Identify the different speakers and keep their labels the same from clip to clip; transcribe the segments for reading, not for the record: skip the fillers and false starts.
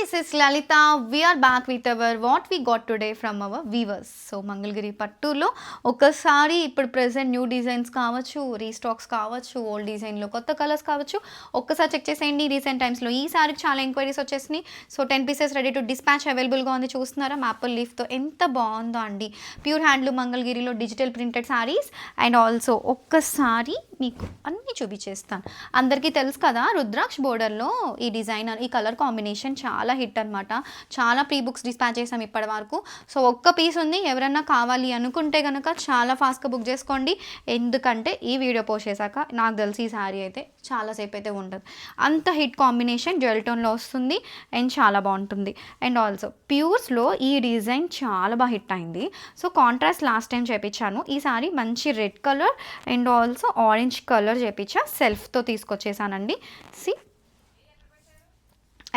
Speaker 1: this is Lalita. We are back with our what we got today from our viewers. So Mangalagiri పట్టులో ఒకసారి ఇప్పుడు present new designs కావచ్చు, restocks కావచ్చు, old డిజైన్లో కొత్త కలర్స్ కావచ్చు, ఒక్కసారి చెక్ చేసేయండి. రీసెంట్ టైమ్స్లో ఈ సారీకి చాలా ఎంక్వైరీస్ వచ్చేసినాయి. So 10 pieces ready to dispatch అవైలబుల్గా ఉంది. చూస్తున్నారా మాపుల్ లీఫ్తో ఎంత బాగుందో అండి. ప్యూర్ హ్యాండ్లూమ్ మంగళగిరిలో digital printed saris and also ఒక్కసారి మీకు అన్నీ చూపించేస్తాను. అందరికీ తెలుసు కదా రుద్రాక్ష బోర్డర్లో ఈ డిజైనర్ ఈ కలర్ కాంబినేషన్ చాలా హిట్ అనమాట. చాలా ప్రీ బుక్స్ డిస్పాచ్ చేసాం ఇప్పటి వరకు. సో ఒక్క పీస్ ఉంది, ఎవరన్నా కావాలి అనుకుంటే కనుక చాలా ఫాస్ట్గా బుక్ చేసుకోండి. ఎందుకంటే ఈ వీడియో పోస్ట్ చేశాక నాకు తెలిసి ఈ శారీ అయితే చాలాసేపు అయితే ఉండదు. అంత హిట్ కాంబినేషన్ జ్యువెల్ టోన్లో వస్తుంది అండ్ చాలా బాగుంటుంది. అండ్ ఆల్సో ప్యూర్స్లో ఈ డిజైన్ చాలా బాగా హిట్ అయింది. సో కాంట్రాస్ట్ లాస్ట్ టైం చేయించాను, ఈసారి మంచి red colour and also orange colour చేయించా, సెల్ఫ్తో తీసుకొచ్చేసానండి. సి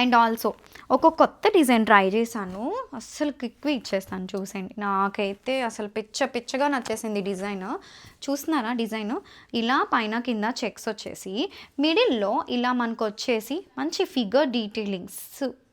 Speaker 1: అండ్ ఆల్సో ఒక కొత్త డిజైన్ ట్రై చేశాను, అస్సలు క్విక్గా ఇచ్చేస్తాను చూసేయండి. నాకైతే అసలు పిచ్చగా నచ్చేసింది డిజైన్. చూస్తున్నారా డిజైన్ ఇలా పైన కింద చెక్స్ వచ్చేసి మిడిల్లో ఇలా మనకు వచ్చేసి మంచి ఫిగర్ డీటెయిలింగ్స్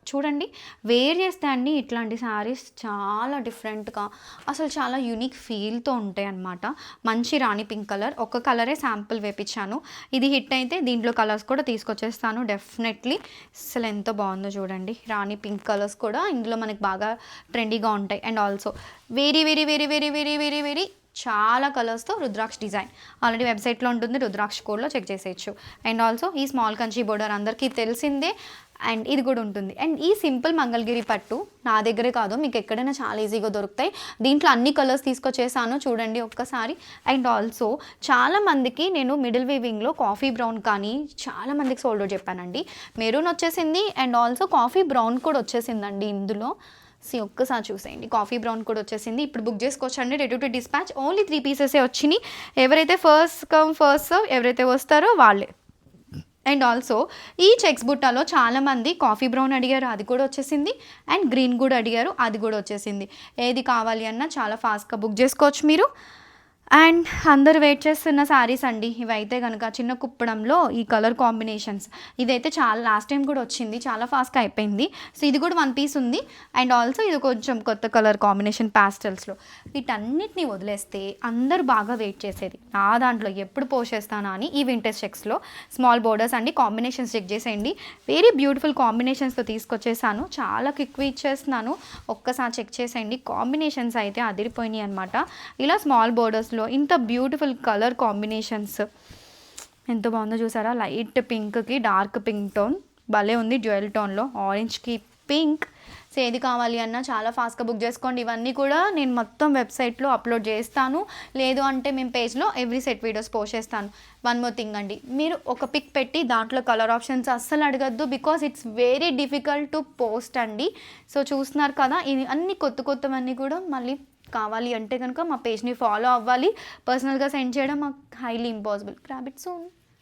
Speaker 1: చూడండి. వేర్ చేస్తే అండి ఇట్లాంటి శారీస్ చాలా డిఫరెంట్గా అసలు చాలా యూనిక్ ఫీల్తో ఉంటాయి అన్నమాట. మంచి రాణి పింక్ కలర్, ఒక కలరే శాంపుల్ వేపించాను. ఇది హిట్ అయితే దీంట్లో కలర్స్ కూడా తీసుకొచ్చేస్తాను డెఫినెట్లీ. అసలు ఎంత బాగుందో చూడండి. రాణి పింక్ కలర్స్ కూడా ఇందులో మనకి బాగా ట్రెండీగా ఉంటాయి. And also very very very very very very very చాలా కలర్స్తో రుద్రాక్ష డిజైన్ ఆల్రెడీ వెబ్సైట్లో ఉంటుంది, రుద్రాక్ష కోడ్లో చెక్ చేసేయచ్చు. అండ్ ఆల్సో ఈ స్మాల్ కంచి బోర్డర్ అందరికీ తెలిసిందే అండ్ ఇది కూడా ఉంటుంది. అండ్ ఈ సింపుల్ మంగళగిరి పట్టు నా దగ్గరే కాదు, మీకు ఎక్కడైనా చాలా ఈజీగా దొరుకుతాయి. దీంట్లో అన్ని కలర్స్ తీసుకొచ్చేసాను చూడండి ఒక్కసారి. అండ్ ఆల్సో చాలామందికి నేను మిడిల్ వీవింగ్లో కాఫీ బ్రౌన్ కానీ చాలామందికి సోల్డ్ అవుట్ చెప్పానండి. మెరూన్ వచ్చేసింది అండ్ ఆల్సో కాఫీ బ్రౌన్ కూడా వచ్చేసిందండి ఇందులో. ఒక్కసారి చూసేయండి, కాఫీ బ్రౌన్ కూడా వచ్చేసింది. ఇప్పుడు బుక్ చేసుకోవచ్చండి, రెడీ టు డిస్పాచ్. ఓన్లీ 3 పీసెసే వచ్చినాయి. ఎవరైతే ఫస్ట్ కమ్ ఫస్ట్ సర్వ్ ఎవరైతే వస్తారో వాళ్ళే. అండ్ ఆల్సో ఈ చెక్స్ బుట్టాలో చాలామంది కాఫీ బ్రౌన్ అడిగారు, అది కూడా వచ్చేసింది. అండ్ గ్రీన్ కూడా అడిగారు, అది కూడా వచ్చేసింది. ఏది కావాలి అన్నా చాలా ఫాస్ట్గా బుక్ చేసుకోవచ్చు మీరు. అండ్ అందరు వెయిట్ చేస్తున్న శారీస్ అండి ఇవైతే కనుక చిన్న కుప్పడంలో ఈ కలర్ కాంబినేషన్స్. ఇదైతే చాలా లాస్ట్ టైం కూడా వచ్చింది, చాలా ఫాస్ట్గా అయిపోయింది. సో ఇది కూడా 1 పీస్ ఉంది. అండ్ ఆల్సో ఇది కొంచెం కొత్త కలర్ కాంబినేషన్ ప్యాస్టల్స్లో. వీటన్నిటిని వదిలేస్తే అందరు బాగా వెయిట్ చేసేది నా దాంట్లో ఎప్పుడు పోస్ట్ చేస్తానా అని ఈ వింటేజ్ చెక్స్లో స్మాల్ బోర్డర్స్ అండి. కాంబినేషన్స్ చెక్ చేసేయండి, వెరీ బ్యూటిఫుల్ కాంబినేషన్స్తో తీసుకొచ్చేసాను. చాలా క్విక్గా ఇచ్చేస్తున్నాను, ఒక్కసారి చెక్ చేసేయండి. కాంబినేషన్స్ అయితే అదిరిపోయినాయి అనమాట. ఇలా స్మాల్ బోర్డర్స్ ఇంత బ్యూటిఫుల్ కలర్ కాంబినేషన్స్ ఎంత బాగుందో చూసారా. లైట్ పింక్కి డార్క్ పింక్ టోన్ భలే ఉంది, జ్యువెల్ టోన్లో ఆరెంజ్కి పింక్. సో ఏది కావాలి అన్నా చాలా ఫాస్ట్గా బుక్ చేసుకోండి. ఇవన్నీ కూడా నేను మొత్తం వెబ్సైట్లో అప్లోడ్ చేస్తాను, లేదు అంటే మేము పేజ్లో ఎవ్రీ సెట్ వీడియోస్ పోస్ట్ చేస్తాను. వన్ మోర్ థింగ్ అండి, మీరు ఒక పిక్ పెట్టి దాంట్లో కలర్ ఆప్షన్స్ అస్సలు అడగద్దు, because it's very difficult to post అండి. సో చూస్తున్నారు కదా, ఇది అన్ని కొత్తవన్నీ కూడా మళ్ళీ కావాలి అంటే కనుక మా పేజ్ని ఫాలో అవ్వాలి. పర్సనల్గా సెండ్ చేయడం మాకు highly impossible. Grab it soon.